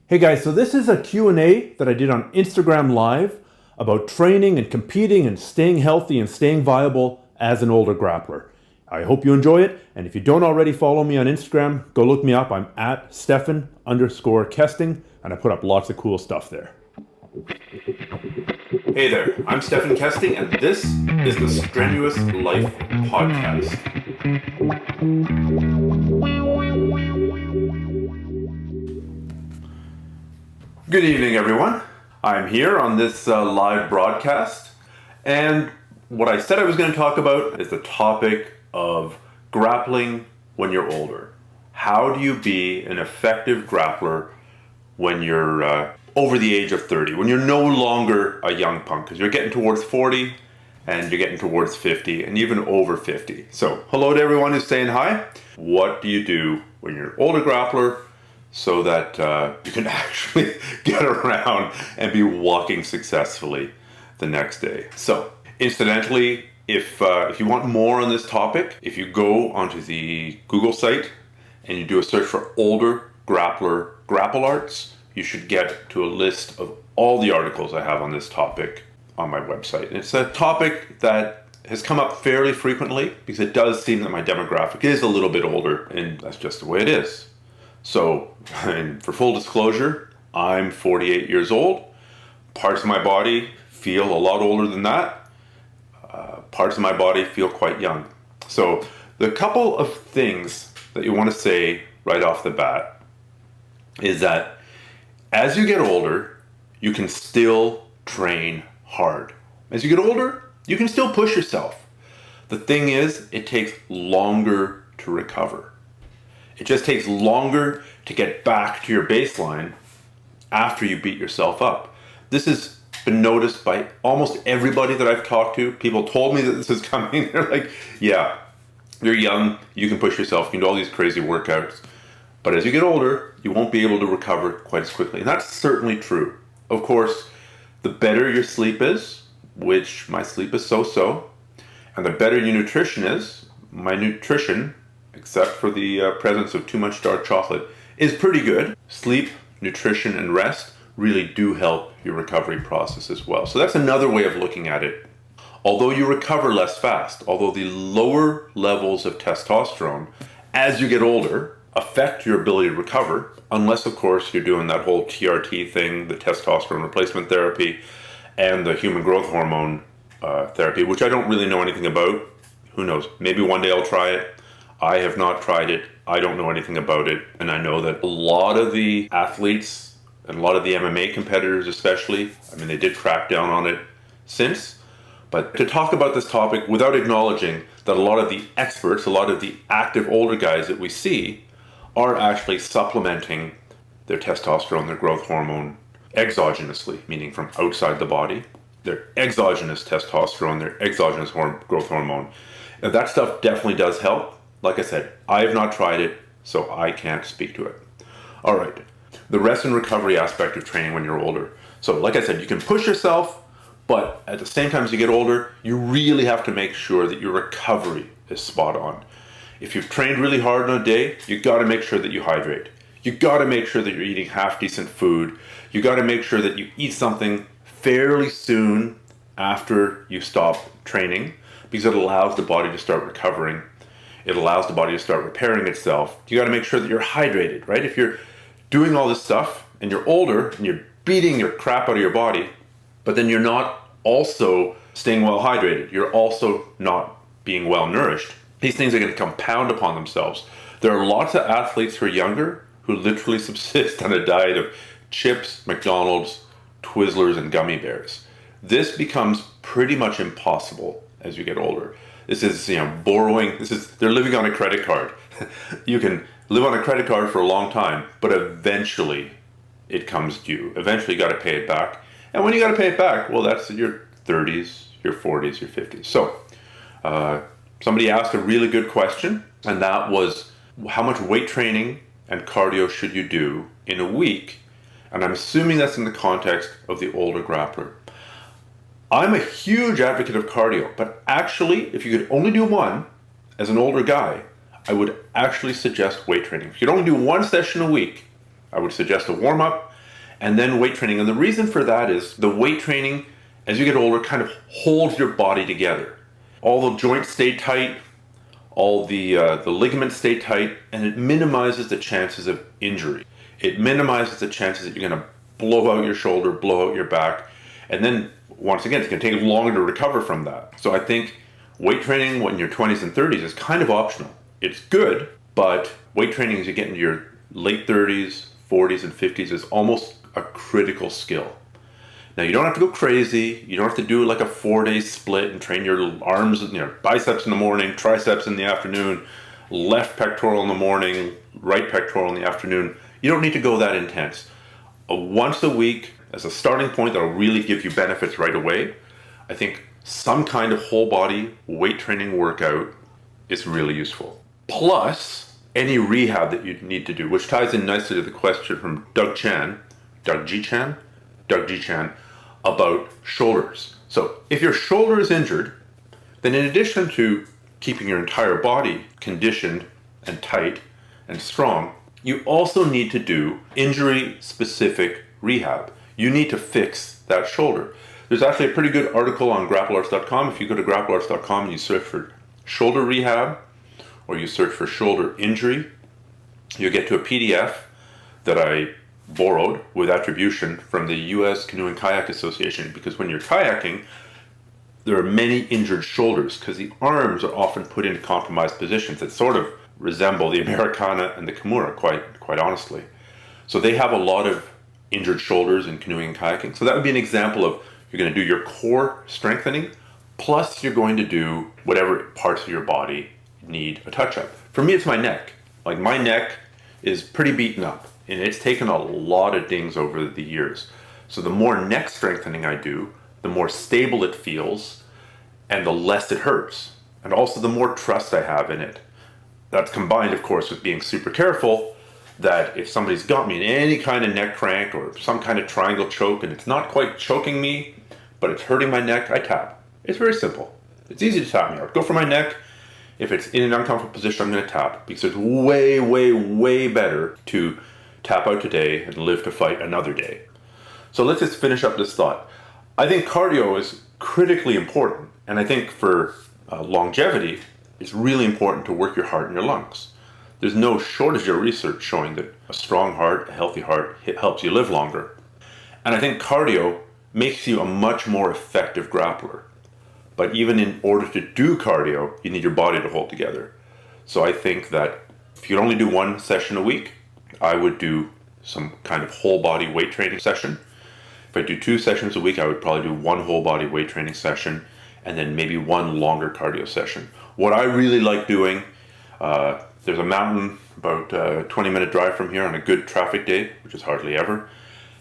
Hey guys, so this is a Q&A that I did on Instagram Live about training and competing and staying healthy and staying viable as an older grappler. I hope you enjoy it, and if you don't already follow me on Instagram, go look me up. I'm at Stefan_Kesting, and I put up lots of cool stuff there. Hey there, I'm Stefan Kesting, and this is the Strenuous Life Podcast. Good evening, everyone. I'm here on this live broadcast, and what I said I was going to talk about is the topic of grappling when you're older. How do you be an effective grappler when you're over the age of 30, when you're no longer a young punk, because you're getting towards 40 and you're getting towards 50 and even over 50. So, hello to everyone who's saying hi. What do you do when you're an older grappler so that you can actually get around and be walking successfully the next day? So, incidentally, if you want more on this topic, if you go onto the Google site and you do a search for older grappler grapple arts, you should get to a list of all the articles I have on this topic on my website. And it's a topic that has come up fairly frequently because it does seem that my demographic is a little bit older, and that's just the way it is. So, and for full disclosure, I'm 48 years old. Parts of my body feel a lot older than that. Parts of my body feel quite young. So, the couple of things that you want to say right off the bat is that as you get older, you can still train hard. As you get older, you can still push yourself. The thing is, it takes longer to recover. It just takes longer to get back to your baseline after you beat yourself up. This has been noticed by almost everybody that I've talked to. People told me that this is coming. They're like, yeah, you're young, you can push yourself, you can do all these crazy workouts. But as you get older, you won't be able to recover quite as quickly. And that's certainly true. Of course, the better your sleep is, which my sleep is so-so, and the better your nutrition is, my nutrition, except for the presence of too much dark chocolate, is pretty good. Sleep, nutrition, and rest really do help your recovery process as well. So that's another way of looking at it. Although you recover less fast, although the lower levels of testosterone as you get older affect your ability to recover, unless of course you're doing that whole TRT thing, the testosterone replacement therapy, and the human growth hormone therapy, which I don't really know anything about. Who knows? Maybe one day I'll try it. I have not tried it. I don't know anything about it. And I know that a lot of the athletes and a lot of the MMA competitors especially, I mean, they did crack down on it since. But to talk about this topic without acknowledging that a lot of the experts, a lot of the active older guys that we see are actually supplementing their testosterone, their growth hormone, exogenously, meaning from outside the body. Their exogenous testosterone, their exogenous growth hormone. Now, that stuff definitely does help. Like I said, I have not tried it, so I can't speak to it. All right, the rest and recovery aspect of training when you're older. So like I said, you can push yourself, but at the same time as you get older, you really have to make sure that your recovery is spot on. If you've trained really hard on a day, you got to make sure that you hydrate. You got to make sure that you're eating half decent food. You got to make sure that you eat something fairly soon after you stop training, because it allows the body to start recovering. It allows the body to start repairing itself. You got to make sure that you're hydrated, right? If you're doing all this stuff and you're older and you're beating your crap out of your body, but then you're not also staying well hydrated, you're also not being well nourished, these things are going to compound upon themselves. There are lots of athletes who are younger who literally subsist on a diet of chips, McDonald's, Twizzlers, and gummy bears. This becomes pretty much impossible as you get older. This is, borrowing. They're living on a credit card. You can live on a credit card for a long time, but eventually it comes due. Eventually you got to pay it back. And when you got to pay it back, well, that's your 30s, your 40s, your 50s. So, somebody asked a really good question, and that was, how much weight training and cardio should you do in a week? And I'm assuming that's in the context of the older grappler. I'm a huge advocate of cardio, but actually, if you could only do one as an older guy, I would actually suggest weight training. If you could only do one session a week, I would suggest a warm-up and then weight training. And the reason for that is the weight training, as you get older, kind of holds your body together. All the joints stay tight, all the ligaments stay tight, and it minimizes the chances of injury. It minimizes the chances that you're going to blow out your shoulder, blow out your back, and then once again, it's going to take longer to recover from that. So I think weight training when you're 20s and 30s is kind of optional. It's good, but weight training as you get into your late 30s, 40s, and 50s is almost a critical skill. Now, you don't have to go crazy. You don't have to do like a 4-day split and train your arms, biceps in the morning, triceps in the afternoon, left pectoral in the morning, right pectoral in the afternoon. You don't need to go that intense. Once a week as a starting point that'll really give you benefits right away. I think some kind of whole body weight training workout is really useful. Plus, any rehab that you need to do, which ties in nicely to the question from Doug G. Chan, about shoulders. So if your shoulder is injured, then in addition to keeping your entire body conditioned and tight and strong, you also need to do injury-specific rehab. You need to fix that shoulder. There's actually a pretty good article on Grapplers.com. If you go to Grapplers.com and you search for shoulder rehab, or you search for shoulder injury, you'll get to a PDF that I borrowed with attribution from the U.S. Canoe and Kayak Association, because when you're kayaking, there are many injured shoulders because the arms are often put into compromised positions that sort of resemble the Americana and the Kimura, quite honestly. So they have a lot of injured shoulders in canoeing and kayaking. So that would be an example of you're going to do your core strengthening, plus you're going to do whatever parts of your body need a touch-up. For me, it's my neck. Like, my neck is pretty beaten up, and it's taken a lot of dings over the years. So the more neck strengthening I do, the more stable it feels, and the less it hurts. And also the more trust I have in it. That's combined, of course, with being super careful that if somebody's got me in any kind of neck crank or some kind of triangle choke and it's not quite choking me, but it's hurting my neck, I tap. It's very simple. It's easy to tap me out. Go for my neck. If it's in an uncomfortable position, I'm going to tap, because it's way, way, way better to tap out today and live to fight another day. So let's just finish up this thought. I think cardio is critically important, and I think for longevity, it's really important to work your heart and your lungs. There's no shortage of research showing that a strong heart, a healthy heart, helps you live longer. And I think cardio makes you a much more effective grappler. But even in order to do cardio, you need your body to hold together. So I think that if you only do one session a week, I would do some kind of whole body weight training session. If I do 2 sessions a week, I would probably do one whole body weight training session and then maybe one longer cardio session. What I really like doing, there's a mountain about a 20-minute drive from here on a good traffic day, which is hardly ever,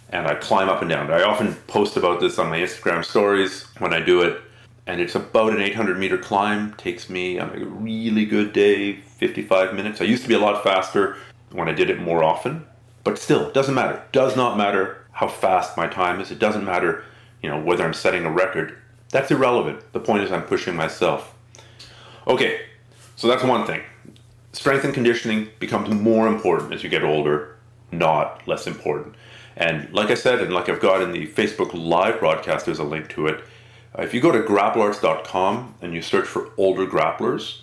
and I climb up and down. I often post about this on my Instagram stories when I do it, and it's about an 800-meter climb. Takes me, on a really good day, 55 minutes. I used to be a lot faster when I did it more often, but still, it doesn't matter. It does not matter how fast my time is. It doesn't matter, whether I'm setting a record. That's irrelevant. The point is I'm pushing myself. Okay, so that's one thing. Strength and conditioning becomes more important as you get older, not less important. And like I said, and like I've got in the Facebook Live broadcast, there's a link to it. If you go to grapplers.com and you search for older grapplers,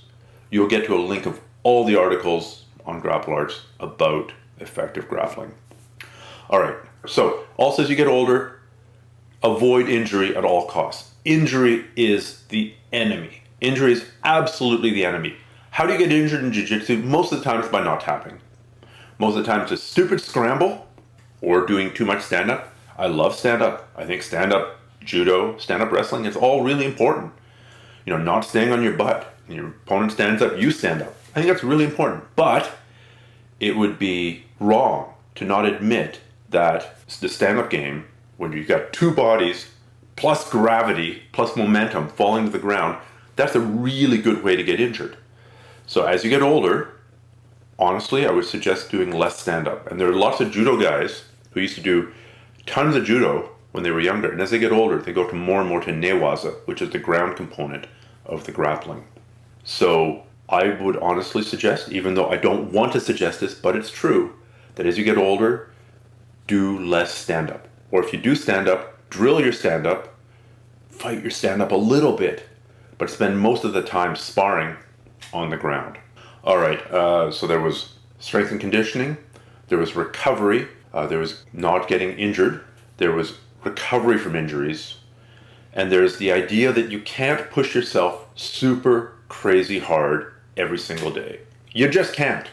you'll get to a link of all the articles on Grapplers about effective grappling. All right, so also as you get older, avoid injury at all costs. Injury is the enemy. Injury is absolutely the enemy. How do you get injured in jiu-jitsu? Most of the time it's by not tapping. Most of the time it's a stupid scramble or doing too much stand-up. I love stand-up. I think stand-up judo, stand-up wrestling, it's all really important. Not staying on your butt. When your opponent stands up, you stand up. I think that's really important. But it would be wrong to not admit that the stand-up game, when you've got 2 bodies, plus gravity, plus momentum falling to the ground, that's a really good way to get injured. So as you get older, honestly, I would suggest doing less stand-up. And there are lots of judo guys who used to do tons of judo when they were younger. And as they get older, they go to more and more to newaza, which is the ground component of the grappling. So I would honestly suggest, even though I don't want to suggest this, but it's true, that as you get older, do less stand-up. Or if you do stand-up, drill your stand-up, fight your stand-up a little bit, but spend most of the time sparring on the ground. All right, so there was strength and conditioning, there was recovery, there was not getting injured, there was recovery from injuries, and there's the idea that you can't push yourself super crazy hard every single day. You just can't.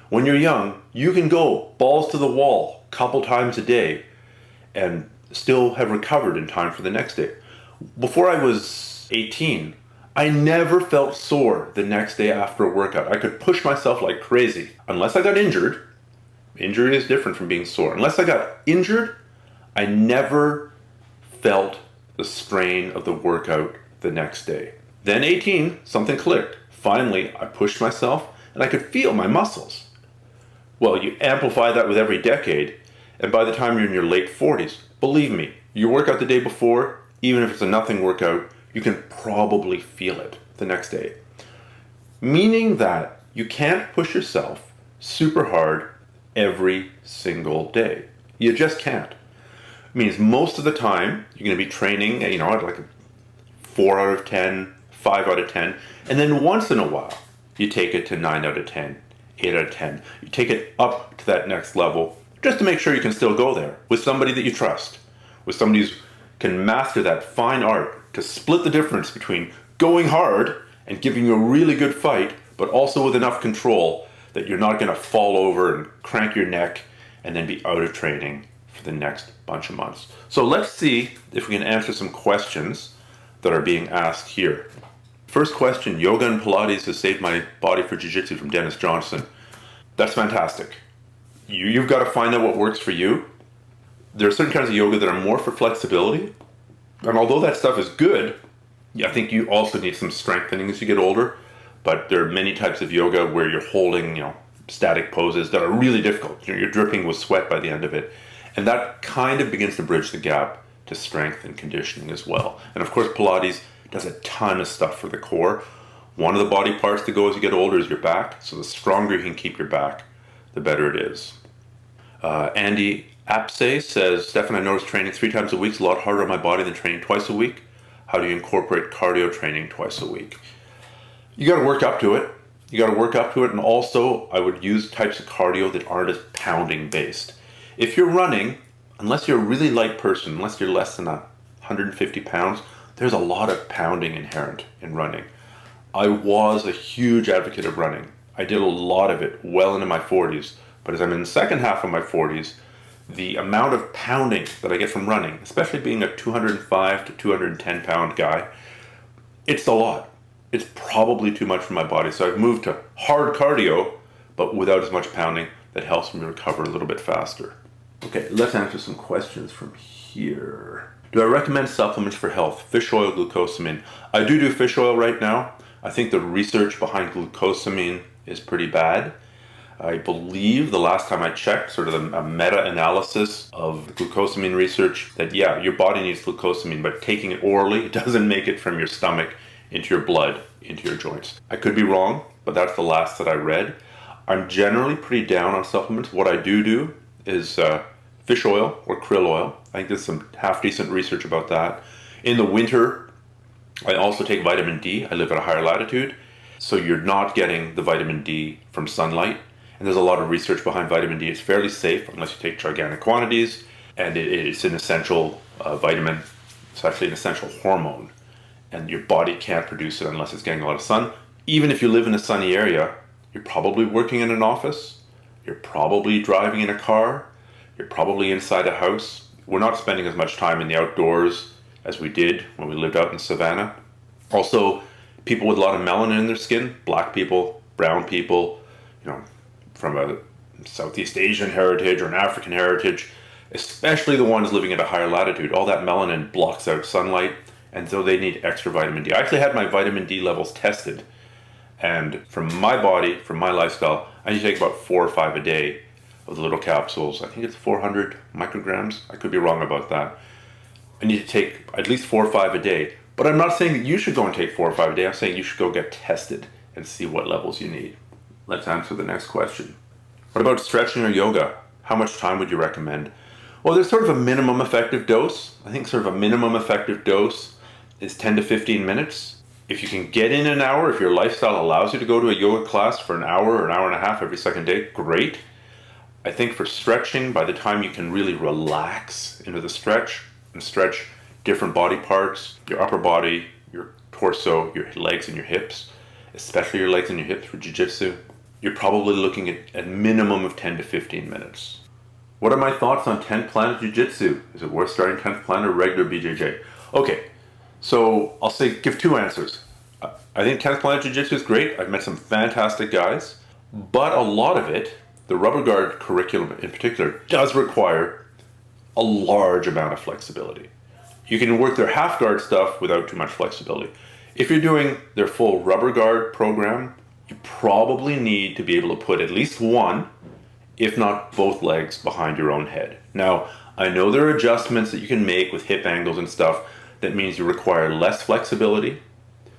When you're young, you can go balls to the wall a couple times a day and still have recovered in time for the next day. Before I was 18, I never felt sore the next day after a workout. I could push myself like crazy. Unless I got injured, injury is different from being sore. Unless I got injured, I never felt the strain of the workout the next day. Then 18, something clicked. Finally, I pushed myself and I could feel my muscles. Well, you amplify that with every decade, and by the time you're in your late 40s, believe me, you work out the day before, even if it's a nothing workout, you can probably feel it the next day. Meaning that you can't push yourself super hard every single day. You just can't. It means most of the time you're going to be training, at like a 4 out of 10, 5 out of 10, and then once in a while you take it to 9 out of 10, 8 out of 10. You take it up to that next level just to make sure you can still go there with somebody that you trust, with somebody who can master that fine art to split the difference between going hard and giving you a really good fight, but also with enough control that you're not going to fall over and crank your neck and then be out of training for the next bunch of months. So let's see if we can answer some questions that are being asked here. First question, yoga and Pilates has saved my body for jiu-jitsu, from Dennis Johnson. That's fantastic. You've got to find out what works for you. There are certain kinds of yoga that are more for flexibility. And although that stuff is good, I think you also need some strengthening as you get older. But there are many types of yoga where you're holding, static poses that are really difficult. You're dripping with sweat by the end of it. And that kind of begins to bridge the gap to strength and conditioning as well. And of course, Pilates does a ton of stuff for the core. One of the body parts to go as you get older is your back. So the stronger you can keep your back, the better it is. Andy Apse says, Stefan, I noticed training 3 times a week is a lot harder on my body than training twice a week. How do you incorporate cardio training twice a week? You got to work up to it. And also I would use types of cardio that aren't as pounding based. If you're running, unless you're a really light person, unless you're less than 150 pounds, there's a lot of pounding inherent in running. I was a huge advocate of running. I did a lot of it well into my 40s, but as I'm in the second half of my 40s, the amount of pounding that I get from running, especially being a 205 to 210 pound guy, it's a lot. It's probably too much for my body. So I've moved to hard cardio, but without as much pounding, that helps me recover a little bit faster. Okay, let's answer some questions from here. Do I recommend supplements for health? Fish oil, glucosamine. I do fish oil right now. I think the research behind glucosamine is pretty bad. I believe the last time I checked, sort of a meta-analysis of the glucosamine research, that your body needs glucosamine, but taking it orally doesn't make it from your stomach into your blood, into your joints. I could be wrong, but that's the last that I read. I'm generally pretty down on supplements. What I do is fish oil or krill oil. I think there's some half-decent research about that. In the winter, I also take vitamin D. I live at a higher latitude, so you're not getting the vitamin D from sunlight. And there's a lot of research behind vitamin D. It's fairly safe unless you take gigantic quantities, and it's an essential vitamin. It's actually an essential hormone, and your body can't produce it unless it's getting a lot of sun. Even if you live in a sunny area, you're probably working in an office, you're probably driving in a car, you're probably inside a house. We're not spending as much time in the outdoors as we did when we lived out in Savannah. Also, people with a lot of melanin in their skin, black people, brown people, from a Southeast Asian heritage or an African heritage, especially the ones living at a higher latitude, all that melanin blocks out sunlight, and so they need extra vitamin D. I actually had my vitamin D levels tested, and from my body, from my lifestyle, I need to take about 4 or 5 a day of the little capsules. I think it's 400 micrograms. I could be wrong about that. I need to take at least 4 or 5 a day. But I'm not saying that you should go and take 4 or 5 a day. I'm saying you should go get tested and see what levels you need. Let's answer the next question. What about stretching or yoga? How much time would you recommend? Well, there's sort of a minimum effective dose. I think sort of a minimum effective dose is 10 to 15 minutes. If you can get in an hour, if your lifestyle allows you to go to a yoga class for an hour or an hour and a half every second day, great. I think for stretching, by the time you can really relax into the stretch and stretch different body parts, your upper body, your torso, your legs and your hips, especially your legs and your hips for jiu-jitsu, you're probably looking at a minimum of 10 to 15 minutes. What are my thoughts on 10th Planet Jiu-Jitsu? Is it worth starting 10th Planet or regular BJJ? Okay, so I'll give two answers. I think 10th Planet Jiu-Jitsu is great. I've met some fantastic guys, but a lot of it, the rubber guard curriculum in particular, does require a large amount of flexibility. You can work their half guard stuff without too much flexibility. If you're doing their full rubber guard program, you probably need to be able to put at least one, if not both legs, behind your own head. Now, I know there are adjustments that you can make with hip angles and stuff that means you require less flexibility,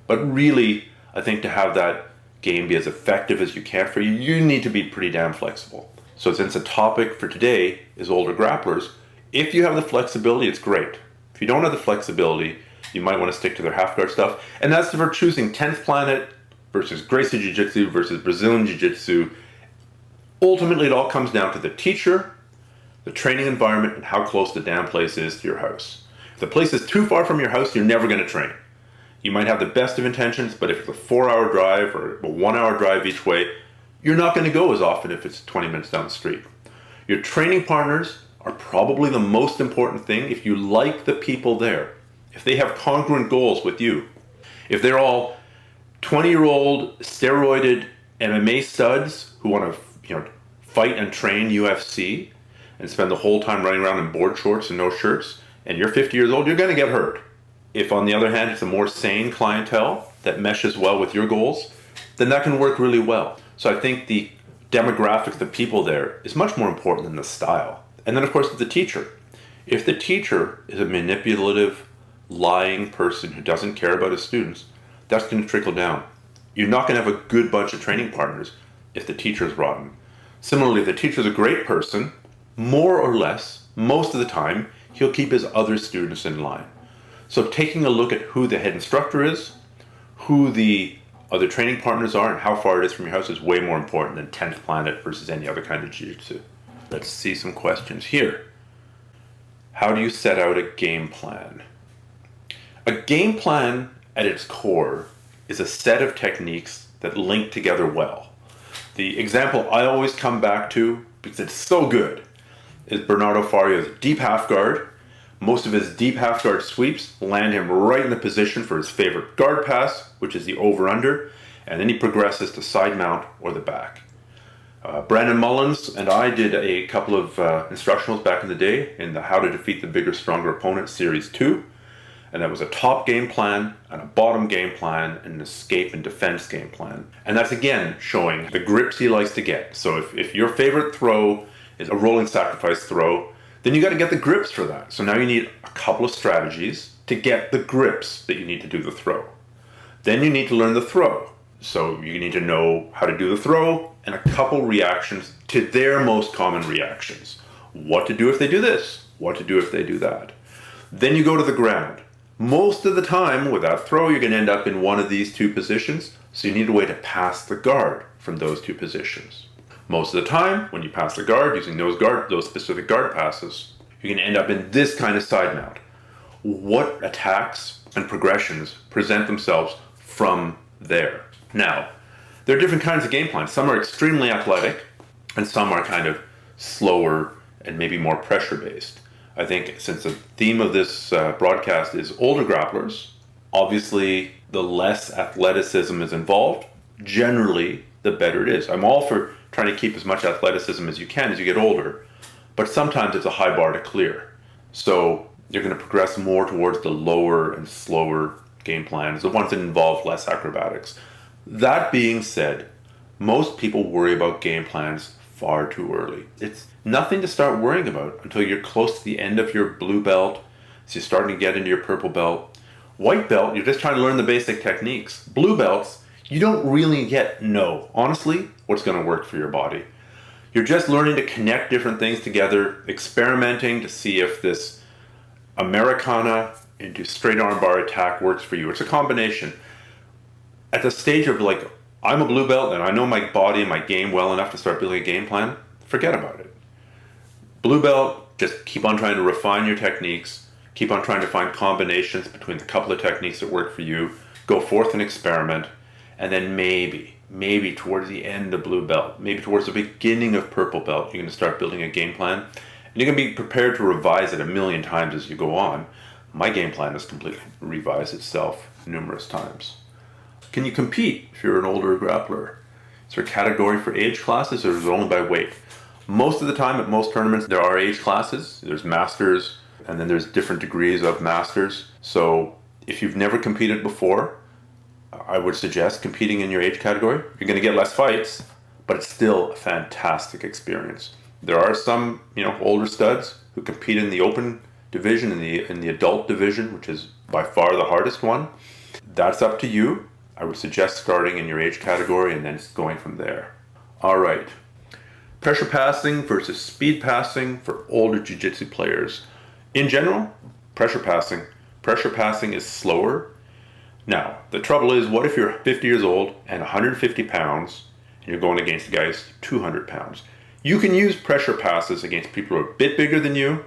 but really, I think to have that game be as effective as you can for you, you need to be pretty damn flexible. So since the topic for today is older grapplers, if you have the flexibility, it's great. If you don't have the flexibility, you might want to stick to their half guard stuff. And that's for choosing 10th Planet versus Gracie Jiu-Jitsu versus Brazilian Jiu-Jitsu. Ultimately, it all comes down to the teacher, the training environment, and how close the damn place is to your house. If the place is too far from your house, you're never going to train. You might have the best of intentions, but if it's a 4-hour drive or a 1-hour drive each way, you're not going to go as often if it's 20 minutes down the street. Your training partners are probably the most important thing if you like the people there. If they have congruent goals with you. If they're all 20-year-old steroided MMA studs who want to fight and train UFC and spend the whole time running around in board shorts and no shirts, and you're 50 years old, you're going to get hurt. If, on the other hand, it's a more sane clientele that meshes well with your goals, then that can work really well. So I think the demographics, the people there, is much more important than the style. And then, of course, the teacher. If the teacher is a manipulative, lying person who doesn't care about his students, that's going to trickle down. You're not going to have a good bunch of training partners if the teacher is rotten. Similarly, if the teacher is a great person, more or less, most of the time, he'll keep his other students in line. So taking a look at who the head instructor is, who the other training partners are, and how far it is from your house is way more important than 10th Planet versus any other kind of jiu-jitsu. Let's see some questions here. How do you set out a game plan? A game plan at its core is a set of techniques that link together well. The example I always come back to, because it's so good, is Bernardo Fario's deep half guard. Most of his deep half guard sweeps land him right in the position for his favorite guard pass, which is the over-under, and then he progresses to side mount or the back. Brandon Mullins and I did a couple of instructionals back in the day in the How to Defeat the Bigger, Stronger Opponent Series 2. And that was a top game plan, and a bottom game plan, and an escape and defense game plan. And that's again showing the grips he likes to get. So if your favorite throw is a rolling sacrifice throw, then you got to get the grips for that. So now you need a couple of strategies to get the grips that you need to do the throw. Then you need to learn the throw. So you need to know how to do the throw and a couple reactions to their most common reactions. What to do if they do this, what to do if they do that. Then you go to the ground. Most of the time with that throw, you're going to end up in one of these two positions, so you need a way to pass the guard from those two positions. Most of the time, when you pass the guard using those specific guard passes, you're going to end up in this kind of side mount. What attacks and progressions present themselves from there? Now, there are different kinds of game plans. Some are extremely athletic, and some are kind of slower and maybe more pressure-based. I think since the theme of this broadcast is older grapplers, obviously the less athleticism is involved, generally the better it is. I'm all for trying to keep as much athleticism as you can as you get older, but sometimes it's a high bar to clear. So you're going to progress more towards the lower and slower game plans, the ones that involve less acrobatics. That being said, most people worry about game plans far too early. It's nothing to start worrying about until you're close to the end of your blue belt, so you're starting to get into your purple belt. White belt, you're just trying to learn the basic techniques. Blue belts, you don't really yet know, honestly, what's going to work for your body. You're just learning to connect different things together, experimenting to see if this Americana into straight armbar attack works for you. It's a combination. At the stage of like, I'm a blue belt and I know my body and my game well enough to start building a game plan, forget about it. Blue belt, just keep on trying to refine your techniques, keep on trying to find combinations between the couple of techniques that work for you, go forth and experiment, and then maybe towards the end of blue belt, maybe towards the beginning of purple belt, you're going to start building a game plan, and you're going to be prepared to revise it a million times as you go on. My game plan has completely revised itself numerous times. Can you compete if you're an older grappler? Is there a category for age classes, or is it only by weight? Most of the time at most tournaments there are age classes. There's masters, and then there's different degrees of masters. So if you've never competed before, I would suggest competing in your age category. You're going to get less fights, but it's still a fantastic experience. There are some, older studs who compete in the open division, in the adult division, which is by far the hardest one. That's up to you. I would suggest starting in your age category and then going from there. All right. Pressure passing versus speed passing for older jiu-jitsu players. In general, pressure passing is slower. Now, the trouble is, what if you're 50 years old and 150 pounds and you're going against a guy who's 200 pounds? You can use pressure passes against people who are a bit bigger than you.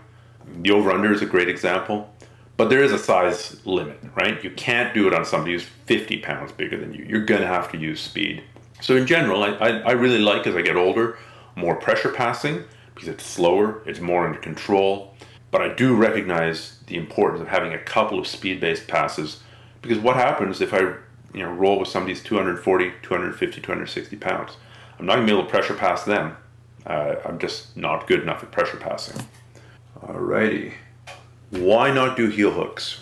The over-under is a great example. But there is a size limit, right? You can't do it on somebody who's 50 pounds bigger than you. You're going to have to use speed. So in general, I really like, as I get older, more pressure passing because it's slower, it's more under control. But I do recognize the importance of having a couple of speed-based passes, because what happens if I roll with somebody who's 240, 250, 260 pounds? I'm not going to be able to pressure pass them. I'm just not good enough at pressure passing. Alrighty. Why not do heel hooks?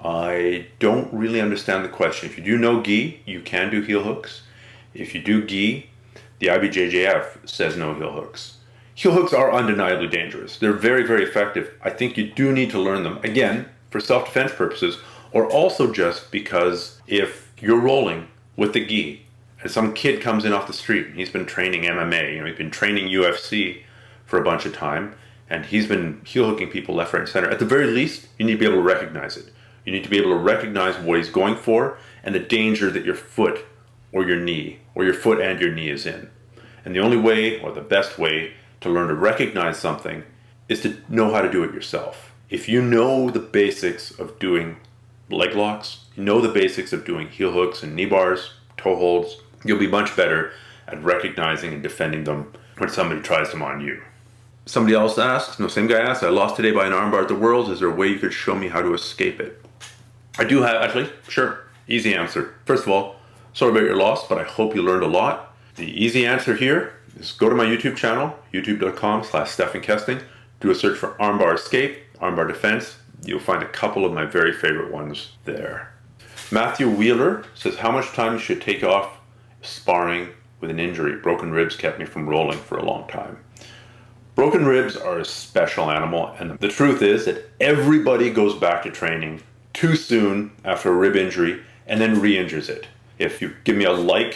I don't really understand the question. If you do no gi, you can do heel hooks. If you do gi, the IBJJF says no heel hooks. Heel hooks are undeniably dangerous. They're very, very effective. I think you do need to learn them, again, for self-defense purposes, or also just because if you're rolling with the gi and some kid comes in off the street, he's been training MMA, he's been training UFC for a bunch of time, and he's been heel hooking people left, right, and center. At the very least, you need to be able to recognize it. You need to be able to recognize what he's going for and the danger that your foot or your knee, or your foot and your knee is in. And the only way, or the best way, to learn to recognize something is to know how to do it yourself. If you know the basics of doing leg locks, you know the basics of doing heel hooks and knee bars, toe holds, you'll be much better at recognizing and defending them when somebody tries them on you. Somebody else asks, same guy asks, I lost today by an armbar at the Worlds. Is there a way you could show me how to escape it? I do have, actually, sure. Easy answer. First of all, sorry about your loss, but I hope you learned a lot. The easy answer here is go to my YouTube channel, youtube.com/StephenKesting. Do a search for armbar escape, armbar defense. You'll find a couple of my very favorite ones there. Matthew Wheeler says, how much time you should take off sparring with an injury? Broken ribs kept me from rolling for a long time. Broken ribs are a special animal, and the truth is that everybody goes back to training too soon after a rib injury and then re-injures it. If you give me a like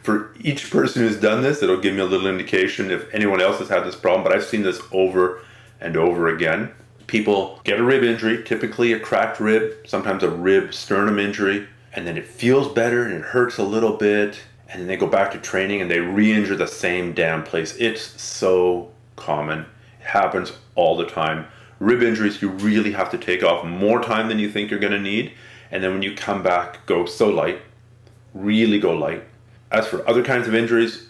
for each person who's done this, it'll give me a little indication if anyone else has had this problem, but I've seen this over and over again. People get a rib injury, typically a cracked rib, sometimes a rib sternum injury, and then it feels better and it hurts a little bit, and then they go back to training and they re-injure the same damn place. It's so common. It happens all the time. Rib injuries, you really have to take off more time than you think you're going to need, and then when you come back, go so light, really go light. As for other kinds of injuries,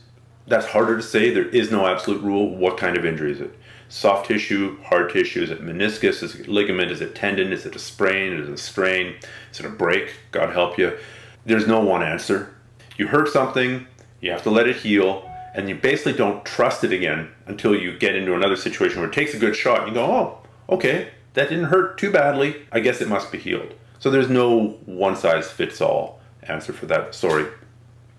that's harder to say. There is no absolute rule. What kind of injury is it? Soft tissue, hard tissue, is it meniscus, is it ligament, is it tendon, is it a sprain, is it a strain, is it a break? God help you. There's no one answer. You hurt something, you have to let it heal, and you basically don't trust it again until you get into another situation where it takes a good shot and you go, oh, okay, that didn't hurt too badly. I guess it must be healed. So there's no one-size-fits-all answer for that. Sorry.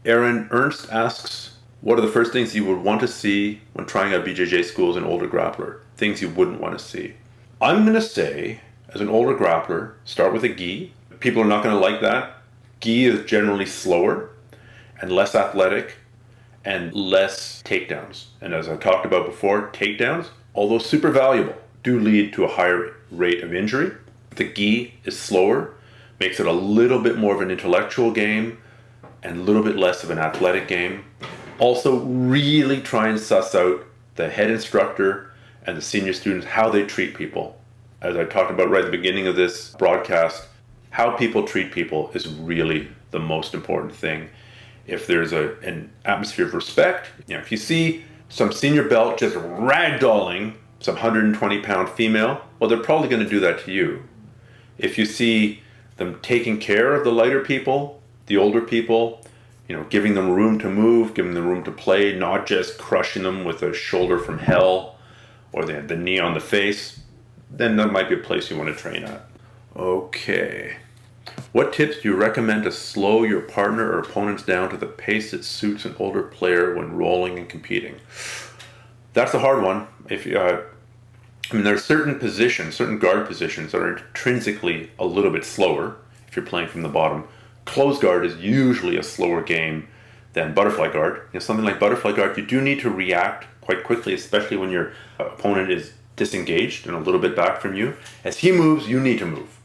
Aaron Ernst asks, what are the first things you would want to see when trying out BJJ school as an older grappler? Things you wouldn't want to see. I'm going to say, as an older grappler, start with a gi. People are not going to like that. Gi is generally slower and less athletic and less takedowns. And as I talked about before, takedowns, although super valuable, do lead to a higher rate of injury. The gi is slower, makes it a little bit more of an intellectual game and a little bit less of an athletic game. Also, really try and suss out the head instructor and the senior students, how they treat people. As I talked about right at the beginning of this broadcast, how people treat people is really the most important thing. If there's an atmosphere of respect, if you see some senior belt just ragdolling some 120-pound female, well, they're probably going to do that to you. If you see them taking care of the lighter people, the older people, giving them room to move, giving them room to play, not just crushing them with a shoulder from hell or the knee on the face, then that might be a place you want to train at. Okay. What tips do you recommend to slow your partner or opponents down to the pace that suits an older player when rolling and competing? That's a hard one. There are certain positions, certain guard positions that are intrinsically a little bit slower if you're playing from the bottom. Closed guard is usually a slower game than butterfly guard. Something like butterfly guard, you do need to react quite quickly, especially when your opponent is disengaged and a little bit back from you. As he moves, you need to move.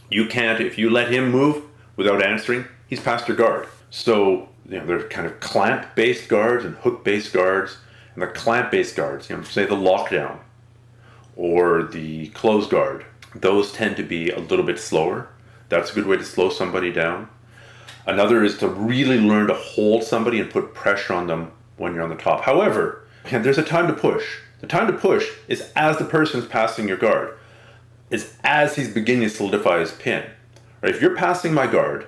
You can't, if you let him move without answering, he's past your guard. So, there's kind of clamp-based guards and hook-based guards. And the clamp-based guards, say the lockdown or the closed guard, those tend to be a little bit slower. That's a good way to slow somebody down. Another is to really learn to hold somebody and put pressure on them when you're on the top. However, there's a time to push. The time to push is as the person's passing your guard. It's as he's beginning to solidify his pin. Right? If you're passing my guard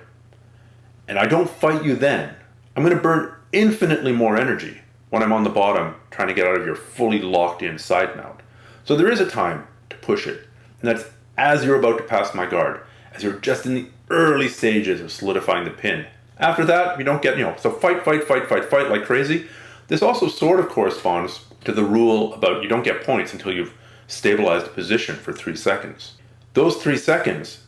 and I don't fight you then, I'm going to burn infinitely more energy when I'm on the bottom trying to get out of your fully locked in side mount. So there is a time to push it. And that's as you're about to pass my guard, as you're just in the early stages of solidifying the pin. After that, you don't get, so fight like crazy. This also sort of corresponds to the rule about you don't get points until you've stabilized a position for 3 seconds. Those 3 seconds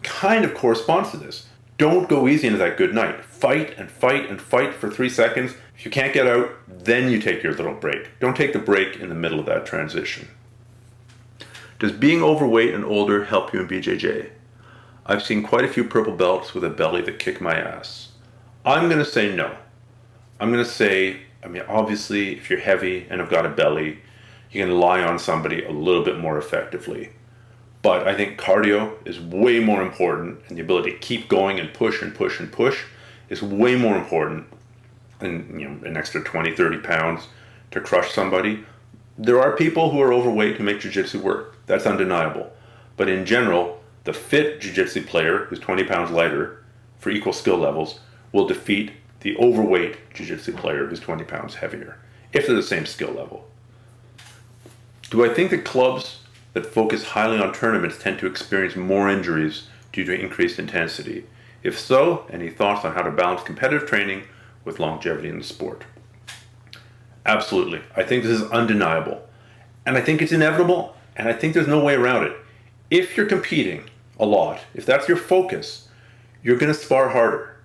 kind of corresponds to this. Don't go easy into that good night. Fight and fight and fight for 3 seconds. If you can't get out, then you take your little break. Don't take the break in the middle of that transition. Does being overweight and older help you in BJJ? I've seen quite a few purple belts with a belly that kick my ass. I'm going to say no. I'm going to say, obviously, if you're heavy and have got a belly, you can lie on somebody a little bit more effectively. But I think cardio is way more important, and the ability to keep going and push and push and push is way more important than an extra 20, 30 pounds to crush somebody. There are people who are overweight who make jiu-jitsu work. That's undeniable. But in general, the fit jiu-jitsu player who's 20 pounds lighter for equal skill levels will defeat the overweight jiu-jitsu player who's 20 pounds heavier, if they're the same skill level. Do I think that clubs that focus highly on tournaments tend to experience more injuries due to increased intensity? If so, any thoughts on how to balance competitive training with longevity in the sport? Absolutely. I think this is undeniable. And I think it's inevitable, and I think there's no way around it. If you're competing a lot, if that's your focus, you're going to spar harder.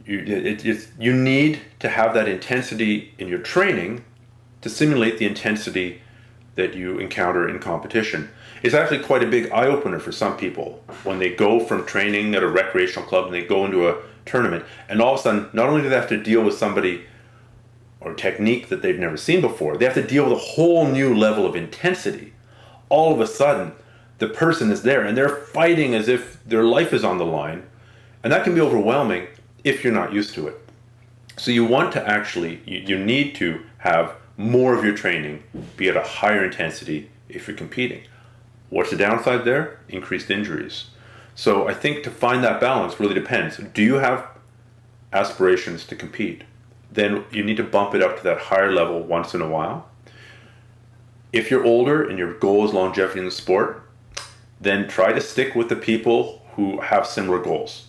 You need to have that intensity in your training to simulate the intensity that you encounter in competition. It's actually quite a big eye-opener for some people when they go from training at a recreational club and they go into a tournament, and all of a sudden, not only do they have to deal with somebody or technique that they've never seen before, they have to deal with a whole new level of intensity. All of a sudden, the person is there and they're fighting as if their life is on the line, and that can be overwhelming if you're not used to it. So you want to actually, you need to have more of your training be at a higher intensity if you're competing. What's the downside there? Increased injuries. So I think to find that balance really depends. Do you have aspirations to compete? Then you need to bump it up to that higher level once in a while. If you're older and your goal is longevity in the sport, then try to stick with the people who have similar goals.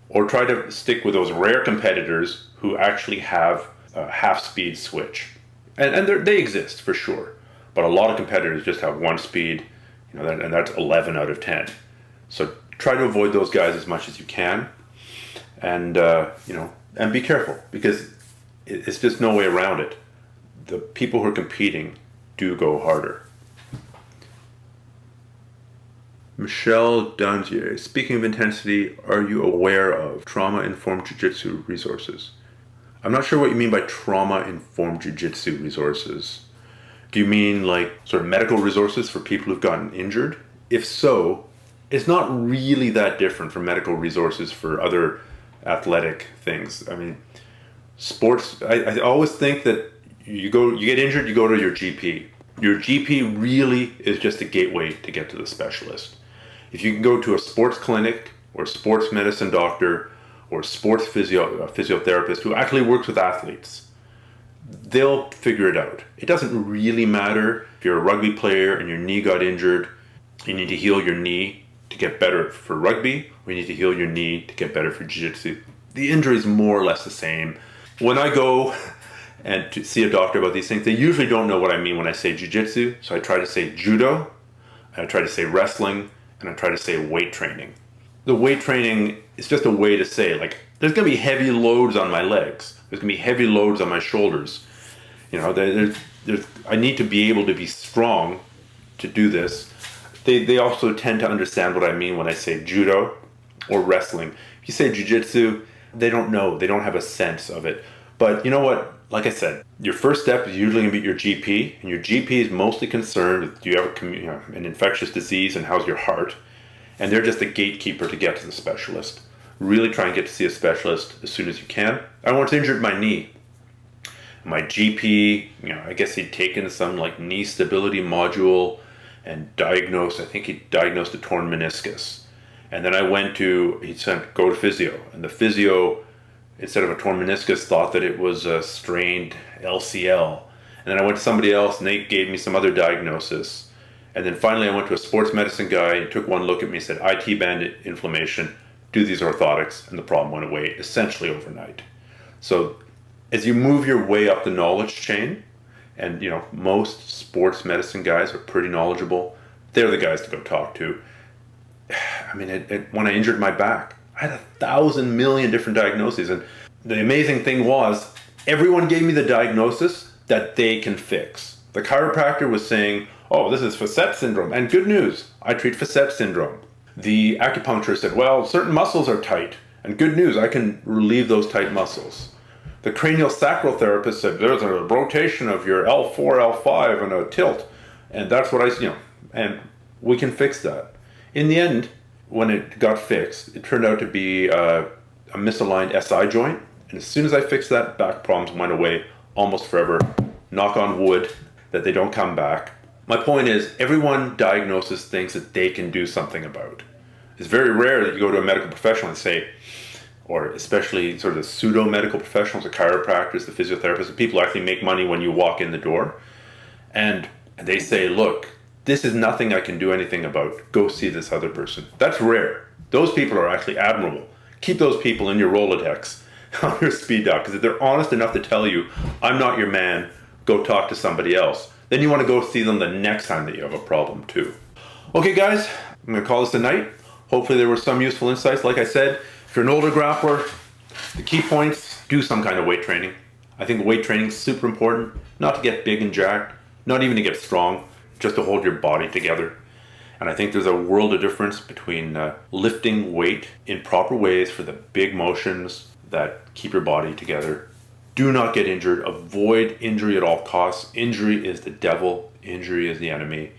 Or try to stick with those rare competitors who actually have a half-speed switch. And they exist for sure. But a lot of competitors just have one speed, and that's 11 out of 10. So try to avoid those guys as much as you can. And, and be careful, because It's just no way around it. The people who are competing do go harder. Michelle Dungier, speaking of intensity, are you aware of trauma-informed jiu-jitsu resources? I'm not sure what you mean by trauma-informed jiu-jitsu resources. Do you mean like sort of medical resources for people who've gotten injured? If so, it's not really that different from medical resources for other athletic things. I mean, sports, I always think that you get injured, you go to your GP. Your GP really is just a gateway to get to the specialist. If you can go to a sports clinic or a sports medicine doctor or a sports physiotherapist who actually works with athletes, they'll figure it out. It doesn't really matter if you're a rugby player and your knee got injured, you need to heal your knee to get better for rugby, or you need to heal your knee to get better for jiu-jitsu. The injury is more or less the same. When I go and to see a doctor about these things, they usually don't know what I mean when I say jiu-jitsu, so I try to say judo, I try to say wrestling, and I try to say weight training. The weight training is just a way to say, like, there's going to be heavy loads on my legs. There's going to be heavy loads on my shoulders. You know, I need to be able to be strong to do this. They also tend to understand what I mean when I say judo or wrestling. If you say jiu-jitsu, they don't know. They don't have a sense of it. But you know what? Like I said, your first step is usually going to be your GP, and your GP is mostly concerned with, do you have an infectious disease and how's your heart? And they're just a gatekeeper to get to the specialist. Really try and get to see a specialist as soon as you can. I once injured my knee. My GP, I guess he'd taken some like knee stability module and diagnosed a torn meniscus. And then he said, go to physio. And the physio, instead of a torn meniscus, thought that it was a strained LCL. And then I went to somebody else and they gave me some other diagnosis. And then finally I went to a sports medicine guy and took one look at me and said, IT band inflammation, do these orthotics, and the problem went away essentially overnight. So as you move your way up the knowledge chain, and most sports medicine guys are pretty knowledgeable, they're the guys to go talk to. I mean, when I injured my back, I had 1,000 million different diagnoses, and the amazing thing was, everyone gave me the diagnosis that they can fix. The chiropractor was saying, oh, this is facet syndrome, and good news, I treat facet syndrome. The acupuncturist said, well, certain muscles are tight, and good news, I can relieve those tight muscles. The cranial sacral therapist said, there's a rotation of your L4, L5, and a tilt, and that's what and we can fix that. In the end, when it got fixed, it turned out to be a misaligned SI joint, and as soon as I fixed that, back problems went away almost forever. Knock on wood that they don't come back. My point is, everyone diagnoses things that they can do something about. It's very rare that you go to a medical professional and say, or especially sort of the pseudo-medical professionals, the chiropractors, the physiotherapists, the people who actually make money when you walk in the door, and they say, look, this is nothing I can do anything about. Go see this other person. That's rare. Those people are actually admirable. Keep those people in your Rolodex on your speed dial, because if they're honest enough to tell you, I'm not your man, go talk to somebody else, then you want to go see them the next time that you have a problem too. Okay guys, I'm going to call this a night. Hopefully there were some useful insights. Like I said, if you're an older grappler, the key points, do some kind of weight training. I think weight training is super important, not to get big and jacked, not even to get strong, just to hold your body together. And I think there's a world of difference between lifting weight in proper ways for the big motions that keep your body together. Do not get injured. Avoid injury at all costs. Injury is the devil. Injury is the enemy.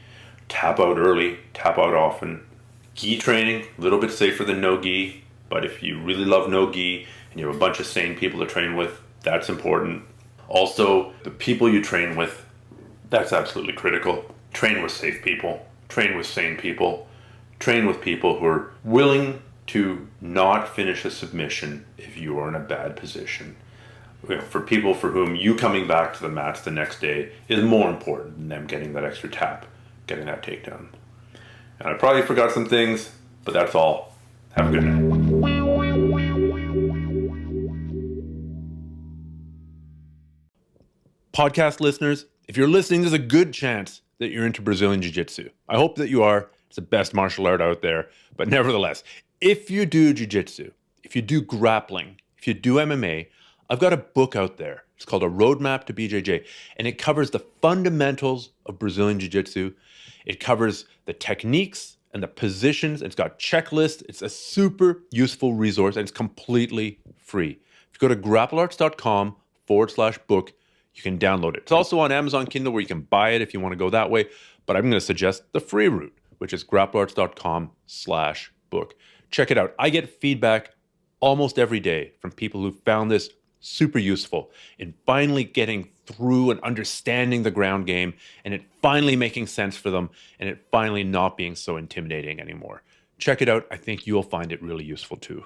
Tap out early. Tap out often. Gi training, a little bit safer than no gi. But if you really love no gi and you have a bunch of sane people to train with, that's important. Also, the people you train with, that's absolutely critical. Train with safe people. Train with sane people. Train with people who are willing to not finish a submission if you are in a bad position. For people for whom you coming back to the mats the next day is more important than them getting that extra tap, getting that takedown. And I probably forgot some things, but that's all. Have a good night. Podcast listeners, if you're listening, there's a good chance that you're into Brazilian Jiu-Jitsu. I hope that you are. It's the best martial art out there. But nevertheless, if you do Jiu-Jitsu, if you do grappling, if you do MMA, I've got a book out there. It's It's called A Roadmap to BJJ, and it covers the fundamentals of Brazilian Jiu-Jitsu. It covers the techniques and the positions. It's got checklists. It's a super useful resource, and it's completely free. If you go to grapplearts.com/book, you can download it. It's also on Amazon Kindle where you can buy it if you want to go that way, but I'm going to suggest the free route, which is grapplearts.com/book. Check it out. I get feedback almost every day from people who found this super useful in finally getting through and understanding the ground game, and it finally making sense for them, and it finally not being so intimidating anymore. Check it out. I think you'll find it really useful too.